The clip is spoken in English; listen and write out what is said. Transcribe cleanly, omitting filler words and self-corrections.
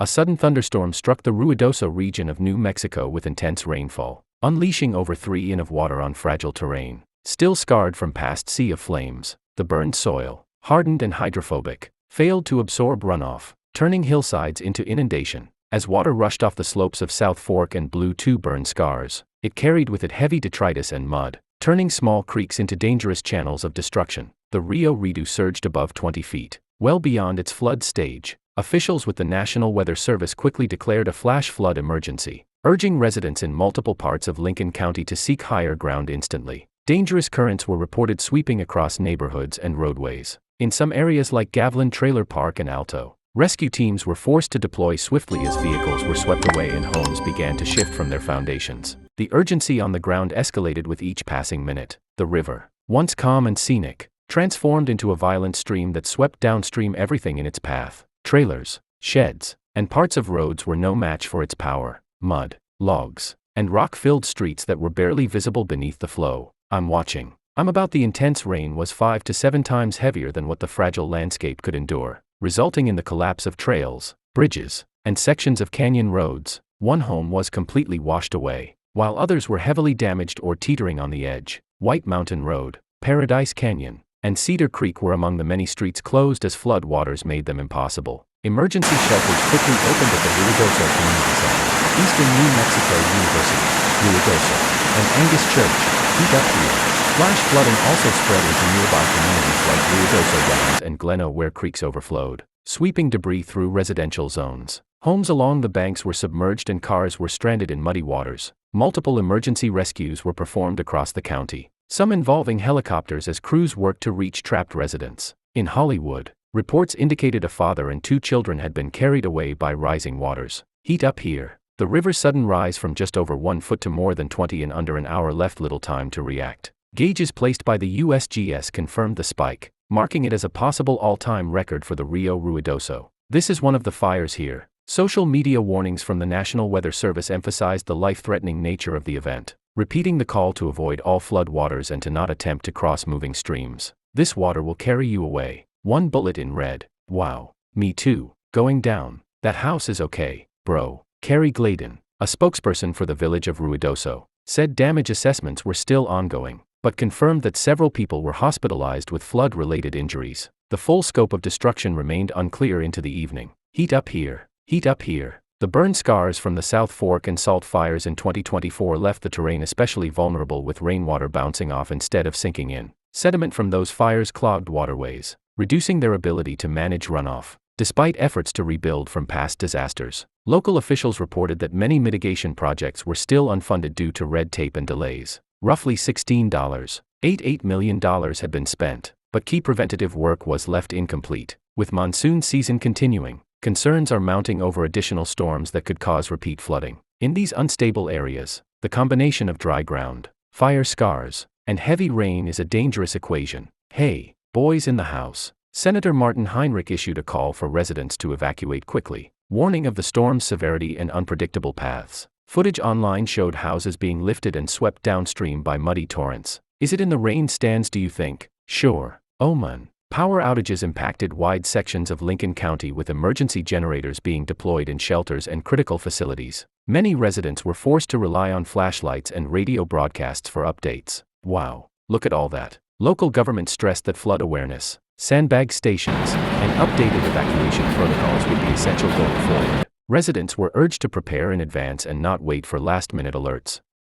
A sudden thunderstorm struck the Ruidoso region of New Mexico with intense rainfall, unleashing over 3 inches of water on fragile terrain. Still scarred from past sea of flames, the burned soil, hardened and hydrophobic, failed to absorb runoff, turning hillsides into inundation. As water rushed off the slopes of South Fork and blew 2 burn scars, it carried with it heavy detritus and mud, turning small creeks into dangerous channels of destruction. The Rio Redo surged above 20 feet, well beyond its flood stage. Officials with the National Weather Service quickly declared a flash flood emergency, urging residents in multiple parts of Lincoln County to seek higher ground instantly. Dangerous currents were reported sweeping across neighborhoods and roadways. In some areas like Gavlin Trailer Park and Alto, rescue teams were forced to deploy swiftly as vehicles were swept away and homes began to shift from their foundations. The urgency on the ground escalated with each passing minute. The river, once calm and scenic, transformed into a violent stream that swept downstream everything in its path. Trailers, sheds, and parts of roads were no match for its power. Mud, logs, and rock-filled streets that were barely visible beneath the flow. I'm watching. About the intense rain was 5 to 7 times heavier than what the fragile landscape could endure, resulting in the collapse of trails, bridges, and sections of canyon roads. One home was completely washed away, while others were heavily damaged or teetering on the edge. White Mountain Road, Paradise Canyon, and Cedar Creek were among the many streets closed as flood waters made them impossible. Emergency shelters quickly opened at the Ruidoso Community Center, Eastern New Mexico University, Ruidoso, and Angus Church. Heat up here. Flash flooding also spread into nearby communities like Ruidoso Downs and Gleno where creeks overflowed, sweeping debris through residential zones. Homes along the banks were submerged and cars were stranded in muddy waters. Multiple emergency rescues were performed across the county, some involving helicopters as crews worked to reach trapped residents. In Hollywood, reports indicated a father and 2 children had been carried away by rising waters. Heat up here. The river's sudden rise from just over 1 foot to more than 20 in under an hour left little time to react. Gauges placed by the USGS confirmed the spike, marking it as a possible all-time record for the Rio Ruidoso. This is one of the fires here. Social media warnings from the National Weather Service emphasized the life-threatening nature of the event, repeating the call to avoid all flood waters and to not attempt to cross moving streams. This water will carry you away. One bullet in red. Wow. Me too. Going down. That house is okay, bro. Carrie Gladen, a spokesperson for the village of Ruidoso, said damage assessments were still ongoing, but confirmed that several people were hospitalized with flood-related injuries. The full scope of destruction remained unclear into the evening. Heat up here. Heat up here. The burn scars from the South Fork and Salt fires in 2024 left the terrain especially vulnerable, with rainwater bouncing off instead of sinking in. Sediment from those fires clogged waterways, reducing their ability to manage runoff. Despite efforts to rebuild from past disasters, local officials reported that many mitigation projects were still unfunded due to red tape and delays. Roughly $16.88 million had been spent, but key preventative work was left incomplete. With monsoon season continuing, concerns are mounting over additional storms that could cause repeat flooding. In these unstable areas, the combination of dry ground, fire scars, and heavy rain is a dangerous equation. Hey, boys in the house. Senator Martin Heinrich issued a call for residents to evacuate quickly, warning of the storm's severity and unpredictable paths. Footage online showed houses being lifted and swept downstream by muddy torrents. Is it in the rain stands, do you think? Sure. Oh man. Power outages impacted wide sections of Lincoln County, with emergency generators being deployed in shelters and critical facilities. Many residents were forced to rely on flashlights and radio broadcasts for updates. Wow. Look at all that. Local government stressed that flood awareness, sandbag stations, and updated evacuation protocols would be essential going forward. Residents were urged to prepare in advance and not wait for last-minute alerts.